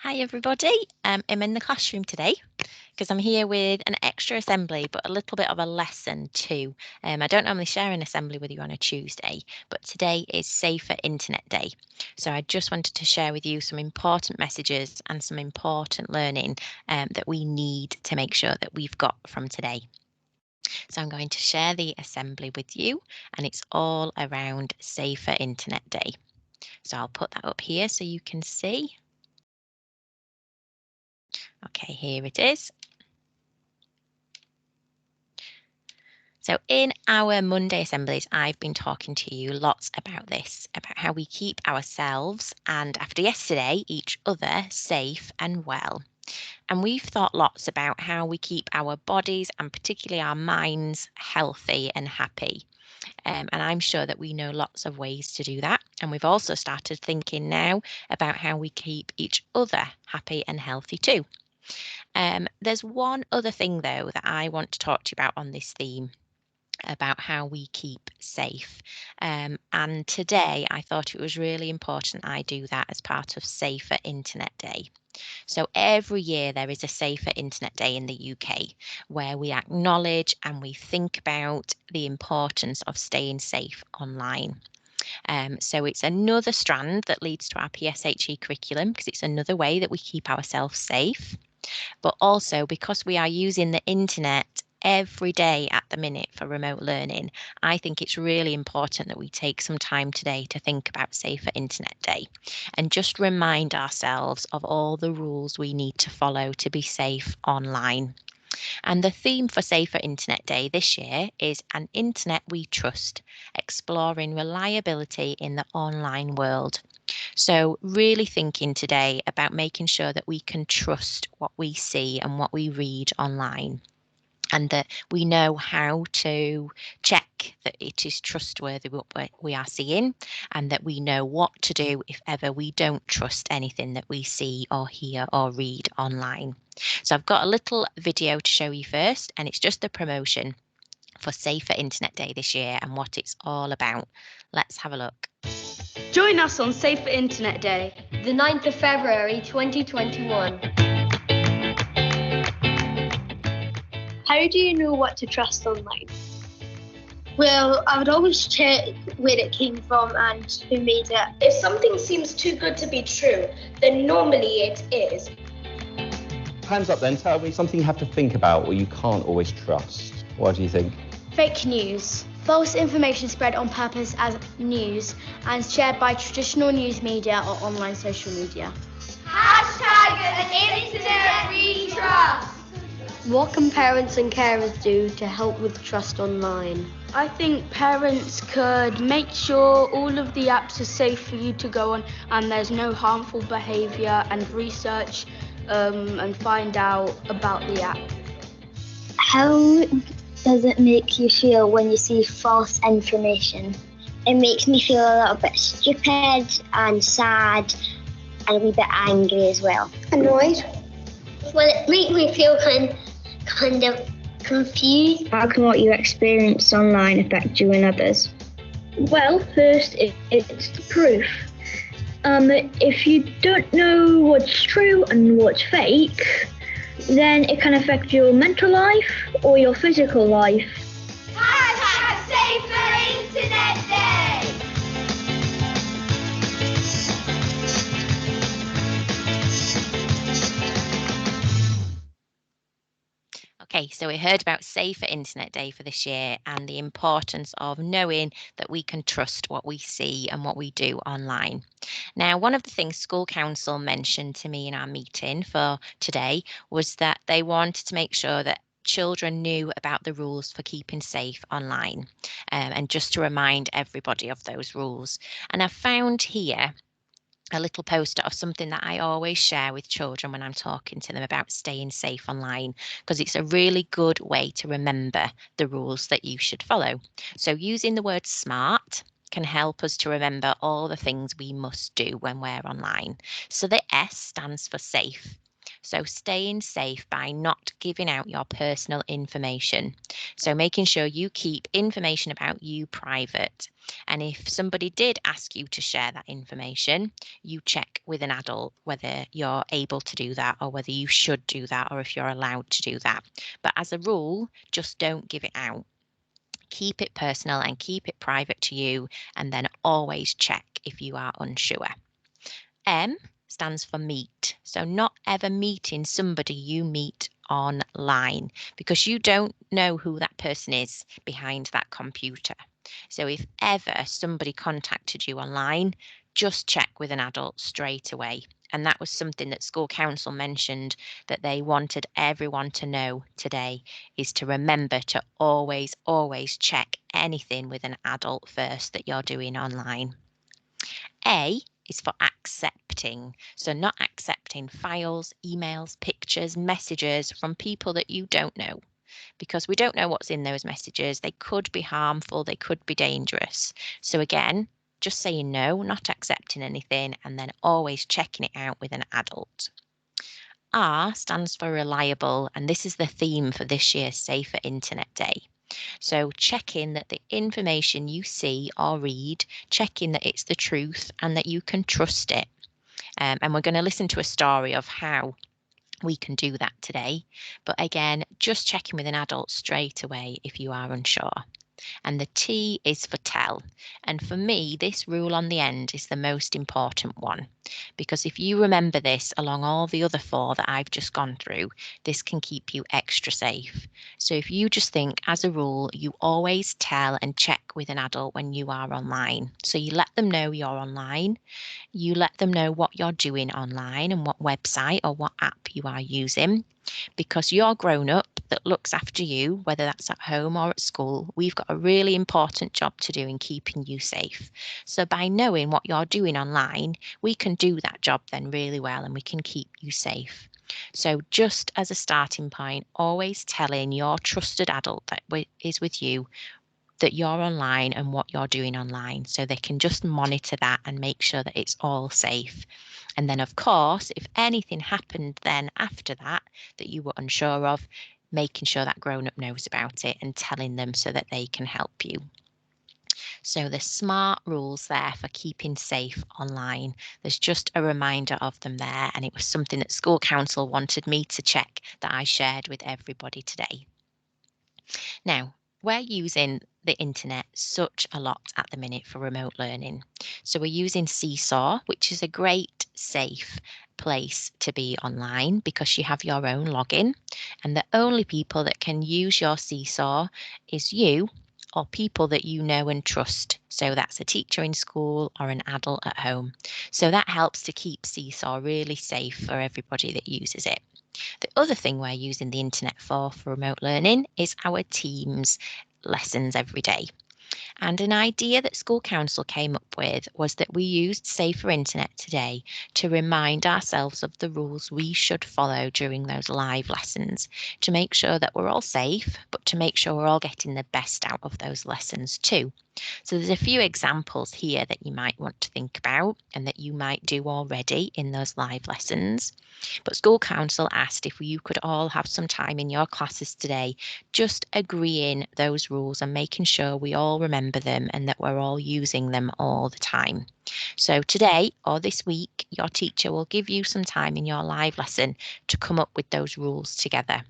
Hi everybody, I'm in the classroom today because I'm here with an extra assembly but a little bit of a lesson too. I don't normally share an assembly with you on a Tuesday, but today is Safer Internet Day. So I just wanted to share with you some important messages and some important learning that we need to make sure that we've got from today. So I'm going to share the assembly with you and it's all around Safer Internet Day. So I'll put that up here so you can see. Okay, here it is. So in our Monday assemblies, I've been talking to you lots about this, about how we keep ourselves and after yesterday, each other safe and well. And we've thought lots about how we keep our bodies and particularly our minds healthy and happy. And I'm sure that we know lots of ways to do that. And we've also started thinking now about how we keep each other happy and healthy too. There's one other thing though that I want to talk to you about on this theme, about how we keep safe. And today I thought it was really important I do that as part of Safer Internet Day. So every year there is a Safer Internet Day in the UK where we acknowledge and we think about the importance of staying safe online. So it's another strand that leads to our PSHE curriculum because it's another way that we keep ourselves safe. But also because we are using the internet every day at the minute for remote learning, I think it's really important that we take some time today to think about Safer Internet Day and just remind ourselves of all the rules we need to follow to be safe online. And the theme for Safer Internet Day this year is An Internet We Trust, exploring reliability in the online world. So really thinking today about making sure that we can trust what we see and what we read online, and that we know how to check that it is trustworthy what we are seeing, and that we know what to do if ever we don't trust anything that we see or hear or read online. So I've got a little video to show you first, and it's just the promotion for Safer Internet Day this year and what it's all about. Let's have a look. Join us on Safer Internet Day, the 9th of February 2021. How do you know what to trust online? Well, I would always check where it came from and who made it. If something seems too good to be true, then normally it is. Hands up then, tell me something you have to think about or you can't always trust. What do you think? Fake news. False information spread on purpose as news and shared by traditional news media or online social media. Hashtag an internet we trust. What can parents and carers do to help with trust online? I think parents could make sure all of the apps are safe for you to go on and there's no harmful behaviour, and research and find out about the app. How does it make you feel when you see false information? It makes me feel a little bit stupid and sad and a wee bit angry as well. Annoyed. Well, it makes me feel kind of confused. How can what you experience online affect you and others? Well, first, it's the proof. If you don't know what's true and what's fake, then it can affect your mental life or your physical life. Hashtag Safer Internet Day! Okay, so we heard about Safer Internet Day for this year and the importance of knowing that we can trust what we see and what we do online. Now, one of the things School Council mentioned to me in our meeting for today was that they wanted to make sure that children knew about the rules for keeping safe online, and just to remind everybody of those rules. And I found here a little poster of something that I always share with children when I'm talking to them about staying safe online, because it's a really good way to remember the rules that you should follow. So using the word SMART can help us to remember all the things we must do when we're online. So the S stands for safe. So staying safe by not giving out your personal information. So making sure you keep information about you private. And if somebody did ask you to share that information, you check with an adult whether you're able to do that or whether you should do that or if you're allowed to do that. But as a rule, just don't give it out. Keep it personal and keep it private to you, and then always check if you are unsure. M stands for meet. So not ever meeting somebody you meet online, because you don't know who that person is behind that computer. So if ever somebody contacted you online, just check with an adult straight away. And that was something that school council mentioned that they wanted everyone to know today, is to remember to always, always check anything with an adult first that you're doing online. A is for accepting. So not accepting files, emails, pictures, messages from people that you don't know, because we don't know what's in those messages. They could be harmful, they could be dangerous. So again, just saying no, not accepting anything, and then always checking it out with an adult. R stands for reliable, and this is the theme for this year's Safer Internet Day. So checking that the information you see or read, checking that it's the truth and that you can trust it. And we're going to listen to a story of how we can do that today. But again, just checking with an adult straight away if you are unsure. And the T is for tell. And for me, this rule on the end is the most important one, because if you remember this along all the other 4 that I've just gone through, this can keep you extra safe. So if you just think, as a rule, you always tell and check with an adult when you are online. So you let them know you're online. You let them know what you're doing online and what website or what app you are using. Because you're grown up that looks after you, whether that's at home or at school, we've got a really important job to do in keeping you safe. So by knowing what you're doing online, we can do that job then really well and we can keep you safe. So just as a starting point, always telling your trusted adult that is with you that you're online and what you're doing online, so they can just monitor that and make sure that it's all safe. And then, of course, if anything happened then after that that you were unsure of, making sure that grown-up knows about it and telling them so that they can help you. So the SMART rules there for keeping safe online. There's just a reminder of them there, and it was something that school council wanted me to check that I shared with everybody today. Now, we're using the internet such a lot at the minute for remote learning. So we're using Seesaw, which is a great, safe place to be online because you have your own login, and the only people that can use your Seesaw is you or people that you know and trust. So that's a teacher in school or an adult at home. So that helps to keep Seesaw really safe for everybody that uses it. The other thing we're using the internet for remote learning is our Teams lessons every day. And an idea that school council came up with was that we used Safer Internet today to remind ourselves of the rules we should follow during those live lessons, to make sure that we're all safe, but to make sure we're all getting the best out of those lessons too. So there's a few examples here that you might want to think about and that you might do already in those live lessons. But school council asked if you could all have some time in your classes today just agreeing those rules and making sure we all remember them and that we're all using them all the time. So today or this week, your teacher will give you some time in your live lesson to come up with those rules together.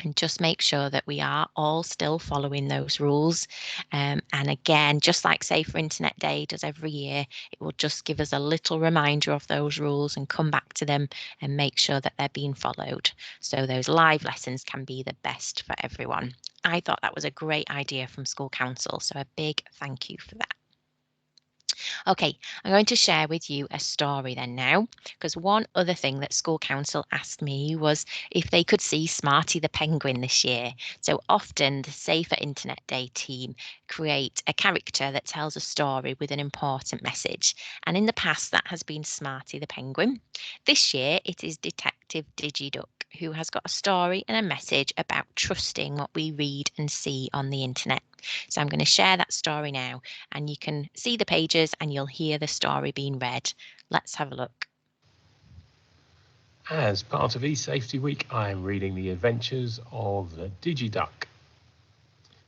And just make sure that we are all still following those rules. And again, just like Safer Internet Day does every year, it will just give us a little reminder of those rules and come back to them and make sure that they're being followed. So those live lessons can be the best for everyone. I thought that was a great idea from school council, so a big thank you for that. Okay, I'm going to share with you a story then now, because one other thing that school council asked me was if they could see Smarty the Penguin this year. So often the Safer Internet Day team create a character that tells a story with an important message. And in the past that has been Smarty the Penguin. This year it is Detective DigiDuck, who has got a story and a message about trusting what we read and see on the internet. So I'm going to share that story now, and you can see the pages and you'll hear the story being read. Let's have a look. As part of eSafety Week, I am reading The Adventures of DigiDuck.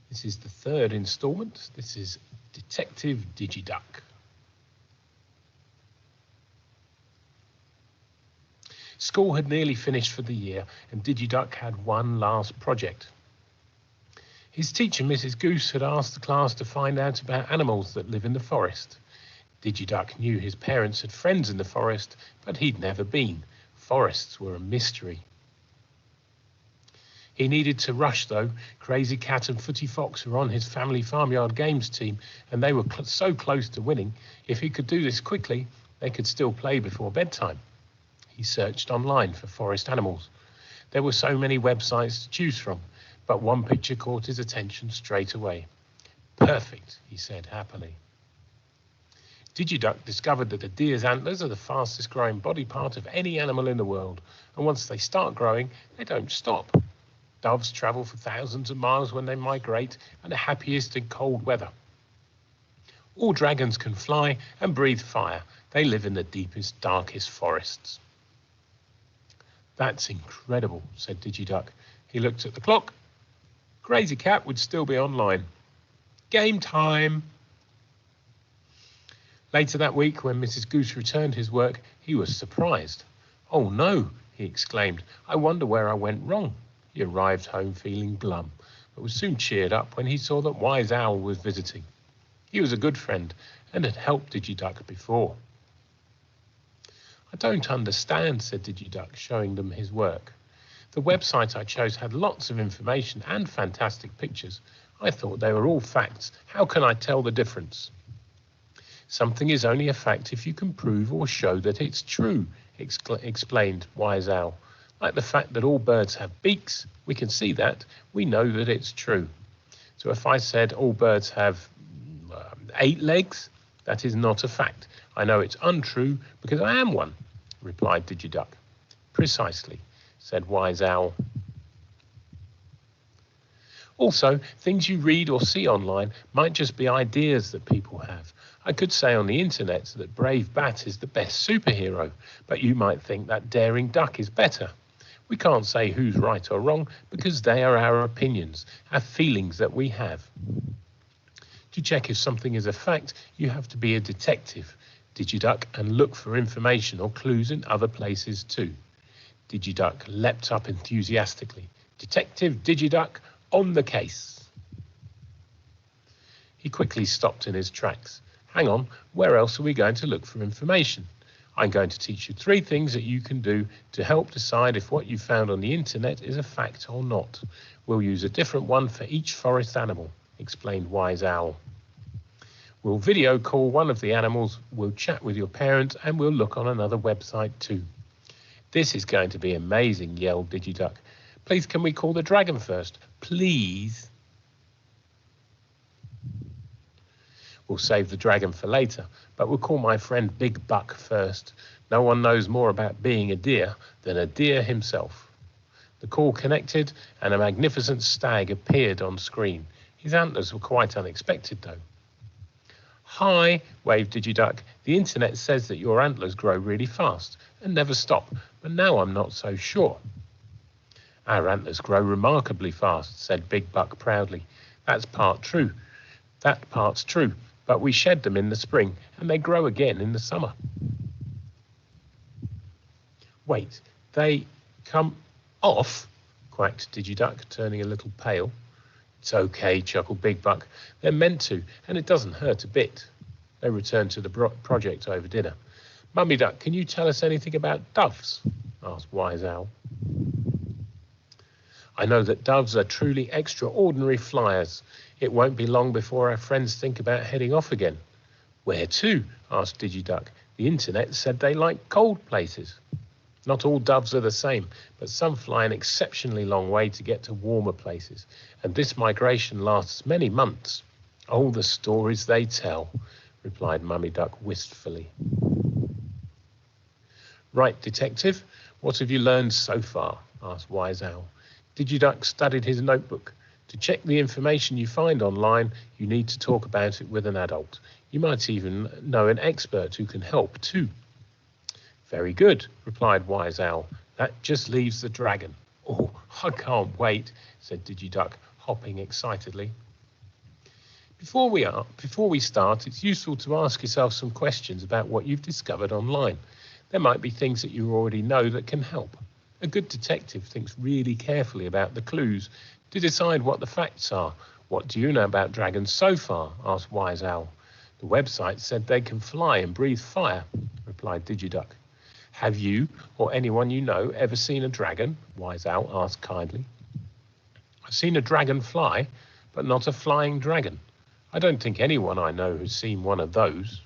This is the third instalment. This is Detective DigiDuck. School had nearly finished for the year, and DigiDuck had one last project. His teacher, Mrs. Goose, had asked the class to find out about animals that live in the forest. DigiDuck knew his parents had friends in the forest, but he'd never been. Forests were a mystery. He needed to rush, though. Crazy Cat and Footy Fox were on his family farmyard games team, and they were so close to winning. If he could do this quickly, they could still play before bedtime. He searched online for forest animals. There were so many websites to choose from, but one picture caught his attention straight away. Perfect, he said happily. DigiDuck discovered that a deer's antlers are the fastest growing body part of any animal in the world, and once they start growing, they don't stop. Doves travel for thousands of miles when they migrate and are happiest in cold weather. All dragons can fly and breathe fire. They live in the deepest, darkest forests. That's incredible, said DigiDuck. He looked at the clock. Crazy Cat would still be online. Game time! Later that week, when Mrs. Goose returned his work, he was surprised. Oh no, he exclaimed. I wonder where I went wrong. He arrived home feeling glum, but was soon cheered up when he saw that Wise Owl was visiting. He was a good friend and had helped DigiDuck before. I don't understand, said DigiDuck, showing them his work. The website I chose had lots of information and fantastic pictures. I thought they were all facts. How can I tell the difference? Something is only a fact if you can prove or show that it's true, explained Wise Owl. Like the fact that all birds have beaks, we can see that. We know that it's true. So if I said all birds have 8 legs, that is not a fact. I know it's untrue because I am one, replied DigiDuck. Precisely, said Wise Owl. Also, things you read or see online might just be ideas that people have. I could say on the internet that Brave Bat is the best superhero, but you might think that Daring Duck is better. We can't say who's right or wrong because they are our opinions, our feelings that we have. To check if something is a fact, you have to be a detective, DigiDuck, and look for information or clues in other places too. DigiDuck leapt up enthusiastically. Detective DigiDuck, on the case. He quickly stopped in his tracks. Hang on, where else are we going to look for information? I'm going to teach you 3 things that you can do to help decide if what you found on the internet is a fact or not. We'll use a different one for each forest animal, explained Wise Owl. We'll video call one of the animals, we'll chat with your parents, and we'll look on another website too. This is going to be amazing, yelled DigiDuck. Please, can we call the dragon first? Please. We'll save the dragon for later, but we'll call my friend Big Buck first. No one knows more about being a deer than a deer himself. The call connected, and a magnificent stag appeared on screen. His antlers were quite unexpected, though. Hi, waved DigiDuck. The internet says that your antlers grow really fast and never stop, but now I'm not so sure. Our antlers grow remarkably fast, said Big Buck proudly. That part's true, but we shed them in the spring and they grow again in the summer. Wait, they come off? Quacked DigiDuck, turning a little pale. It's okay, chuckled Big Buck. They're meant to, and it doesn't hurt a bit. They returned to the project over dinner. Mummy Duck, can you tell us anything about doves? Asked Wise Owl. I know that doves are truly extraordinary flyers. It won't be long before our friends think about heading off again. Where to? Asked DigiDuck. The internet said they like cold places. Not all doves are the same, but some fly an exceptionally long way to get to warmer places, and this migration lasts many months. Oh, the stories they tell, replied Mummy Duck wistfully. Right, Detective, what have you learned so far? Asked Wise Owl. DigiDuck studied his notebook. To check the information you find online, you need to talk about it with an adult. You might even know an expert who can help too. Very good, replied Wise Owl. That just leaves the dragon. Oh, I can't wait, said Digiduck, hopping excitedly. Before we start, it's useful to ask yourself some questions about what you've discovered online. There might be things that you already know that can help. A good detective thinks really carefully about the clues to decide what the facts are. What do you know about dragons so far? Asked Wise Owl. The website said they can fly and breathe fire, replied Digiduck. Have you or anyone you know ever seen a dragon? Wise Owl asked kindly. I've seen a dragon fly, but not a flying dragon. I don't think anyone I know has seen one of those.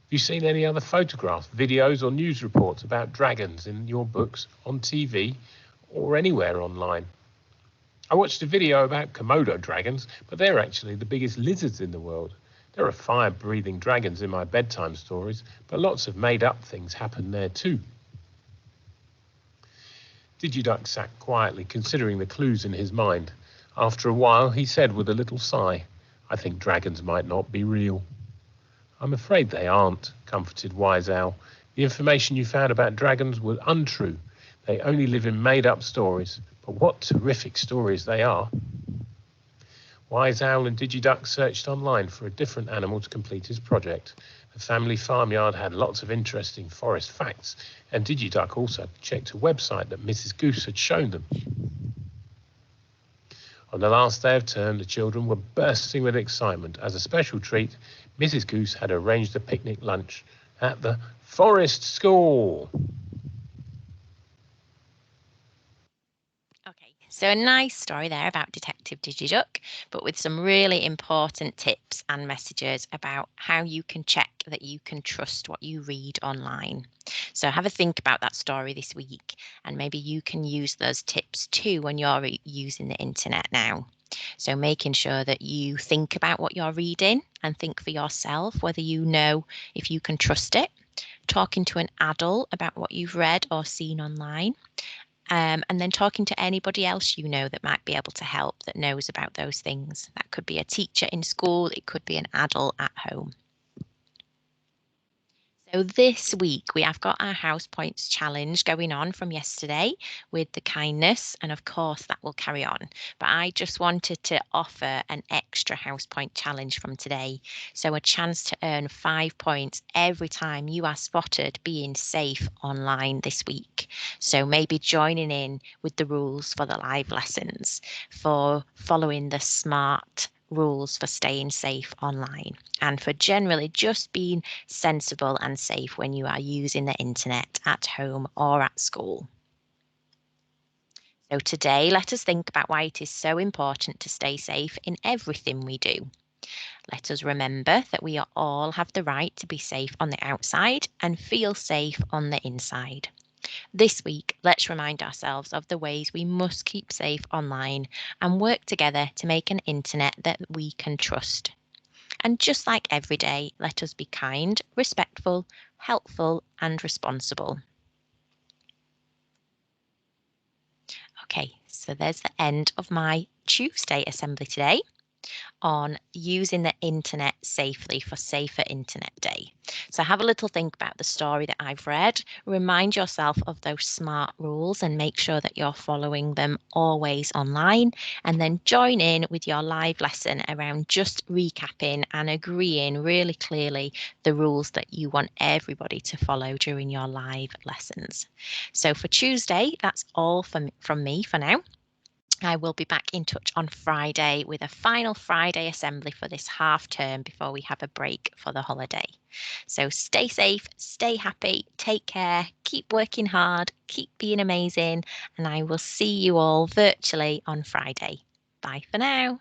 Have you seen any other photographs, videos or news reports about dragons in your books, on TV or anywhere online? I watched a video about Komodo dragons, but they're actually the biggest lizards in the world. There are fire-breathing dragons in my bedtime stories, but lots of made-up things happen there too. Digiduck sat quietly, considering the clues in his mind. After a while, he said with a little sigh, I think dragons might not be real. I'm afraid they aren't, comforted Wise Owl. The information you found about dragons was untrue. They only live in made-up stories, but what terrific stories they are. Wise Owl and Digiduck searched online for a different animal to complete his project. The family farmyard had lots of interesting forest facts, and Digiduck also checked a website that Mrs. Goose had shown them. On the last day of term, the children were bursting with excitement. As a special treat, Mrs. Goose had arranged a picnic lunch at the Forest School. Okay, so a nice story there about Detective Digiduck, but with some really important tips and messages about how you can check that you can trust what you read online. So have a think about that story this week, and maybe you can use those tips too when you're using the internet now. So making sure that you think about what you're reading and think for yourself whether you know if you can trust it, talking to an adult about what you've read or seen online, and then talking to anybody else you know that might be able to help, that knows about those things. That could be a teacher in school, it could be an adult at home. So this week we have got our House Points challenge going on from yesterday with the kindness, and of course that will carry on. But I just wanted to offer an extra House Point challenge from today. So a chance to earn 5 points every time you are spotted being safe online this week. So maybe joining in with the rules for the live lessons, for following the SMART rules for staying safe online, and for generally just being sensible and safe when you are using the internet at home or at school. So today, let us think about why it is so important to stay safe in everything we do. Let us remember that we all have the right to be safe on the outside and feel safe on the inside. This week, let's remind ourselves of the ways we must keep safe online and work together to make an internet that we can trust. And just like every day, let us be kind, respectful, helpful, and responsible. Okay, so there's the end of my Tuesday assembly today on using the internet safely for Safer Internet Day. So have a little think about the story that I've read. Remind yourself of those SMART rules and make sure that you're following them always online, and then join in with your live lesson around just recapping and agreeing really clearly the rules that you want everybody to follow during your live lessons. So for Tuesday, that's all from me for now. I will be back in touch on Friday with a final Friday assembly for this half term before we have a break for the holiday. So stay safe, stay happy, take care, keep working hard, keep being amazing, and I will see you all virtually on Friday. Bye for now.